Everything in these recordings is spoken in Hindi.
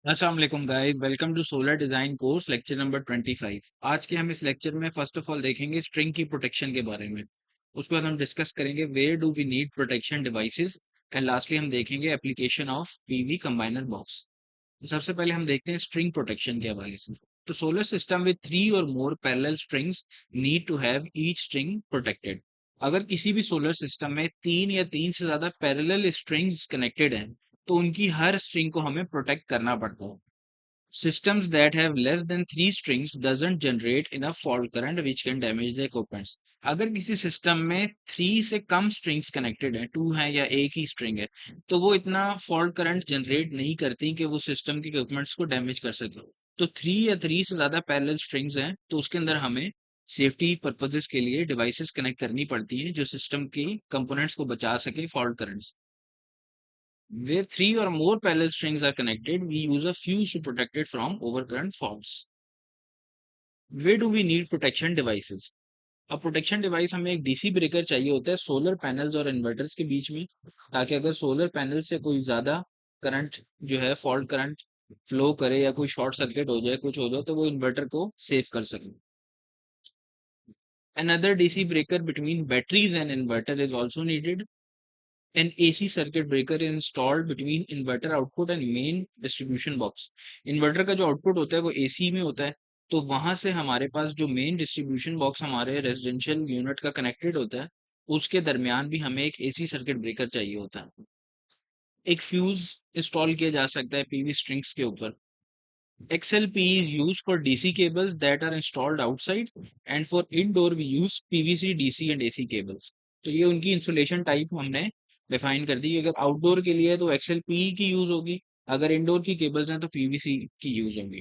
अस्सलाम वालेकुम guys, welcome to solar design course lecture number 25। आज के हम इस लेक्चर में फर्स्ट ऑफ ऑल देखेंगे स्ट्रिंग की प्रोटेक्शन के बारे में। उसके बाद हम डिस्कस करेंगे where do we need protection devices and lastly हम देखेंगे application of PV combiner box. तो सबसे पहले हम देखते हैं स्ट्रिंग प्रोटेक्शन के हवाले से। तो solar system with three or more parallel strings need to have each string protected. अगर किसी भी सोलर सिस्टम में तीन या तीन से ज्यादा पैरेलल स्ट्रिंग्स कनेक्टेड हैं तो उनकी हर स्ट्रिंग को हमें प्रोटेक्ट करना पड़ता है। Systems that have less than three strings doesn't generate enough fault current which can damage the equipments. अगर किसी सिस्टम में थ्री से कम स्ट्रिंग्स कनेक्टेड है, टू है या एक ही स्ट्रिंग है, तो वो इतना फॉल्ट करंट जनरेट नहीं करती कि वो सिस्टम के इक्विपमेंट्स को डैमेज कर सके। तो थ्री या थ्री से ज्यादा पैरेलल स्ट्रिंग्स हैं तो उसके अंदर हमें सेफ्टी पर्पजेस के लिए डिवाइसेस कनेक्ट करनी पड़ती है जो सिस्टम की कंपोनेंट्स को बचा सके fault currents. Where three or more parallel strings are connected, we use a fuse to protect it from overcurrent faults. Where do we need protection devices? अब प्रोटेक्शन डिवाइस हमें एक डीसी ब्रेकर चाहिए होता है सोलर पैनल्स और इन्वर्टर्स के बीच में, ताकि अगर सोलर पैनल से कोई ज्यादा करंट जो है फॉल्ट करंट फ्लो करे या कोई शॉर्ट सर्किट हो जाए कुछ हो जाए तो वो इन्वर्टर को सेव कर सके। Another DC breaker between batteries and inverter is also needed. An AC circuit breaker is installed between inverter output and main distribution box. Inverter का जो आउटपुट होता है वो एसी में होता है, तो वहां से हमारे पास जो मेन डिस्ट्रीब्यूशन बॉक्स हमारे रेजिडेंशियल यूनिट का कनेक्टेड होता है उसके दरमियान भी हमें एक एसी सर्किट ब्रेकर चाहिए होता है। एक फ्यूज इंस्टॉल किया जा सकता है पीवी स्ट्रिंग्स के ऊपर। XLP is used for DC cables that are installed outside and for indoor we use PVC, DC and AC cables। तो ये उनकी इंसुलेशन टाइप हमने डिफाइन कर दी। अगर आउटडोर के लिए है तो XLP की यूज होगी, अगर इंडोर की केबल्स हैं तो PVC की यूज होगी।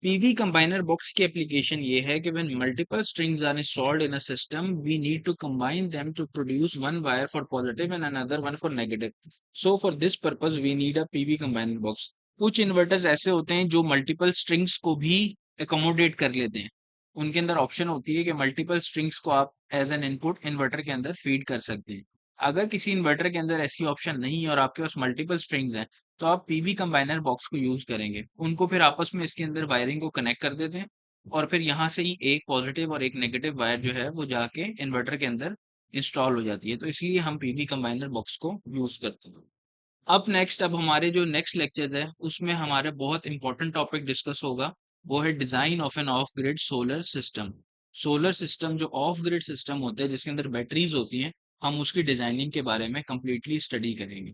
पीवी कंबाइनर बॉक्स की एप्लीकेशन ये है कि when multiple strings are installed in a system we need to combine them to produce one wire for positive and another one for negative. So for this purpose we need a PV combiner box. कुछ इन्वर्टर्स ऐसे होते हैं जो मल्टीपल स्ट्रिंग्स को भी एकोमोडेट कर लेते हैं। उनके अंदर ऑप्शन होती है कि मल्टीपल स्ट्रिंग्स को आप एज एन इनपुट इन्वर्टर के अंदर फीड कर सकते हैं। अगर किसी इन्वर्टर के अंदर ऐसी ऑप्शन नहीं है और आपके पास मल्टीपल स्ट्रिंग्स हैं तो आप पीवी कंबाइनर बॉक्स को यूज करेंगे, उनको फिर आपस में इसके अंदर वायरिंग को कनेक्ट कर देते हैं और फिर यहाँ से ही एक पॉजिटिव और एक नेगेटिव वायर जो है वो जाके इन्वर्टर के अंदर इंस्टॉल हो जाती है, तो इसलिए हम पीवी कंबाइनर बॉक्स को यूज करते हैं। अब हमारे जो नेक्स्ट लेक्चर है उसमें हमारे बहुत इंपॉर्टेंट टॉपिक डिस्कस होगा। वो है design of an off grid solar system. Solar system जो ऑफ ग्रिड सिस्टम होते हैं जिसके अंदर बैटरीज होती हैं, हम उसकी डिजाइनिंग के बारे में कंप्लीटली स्टडी करेंगे।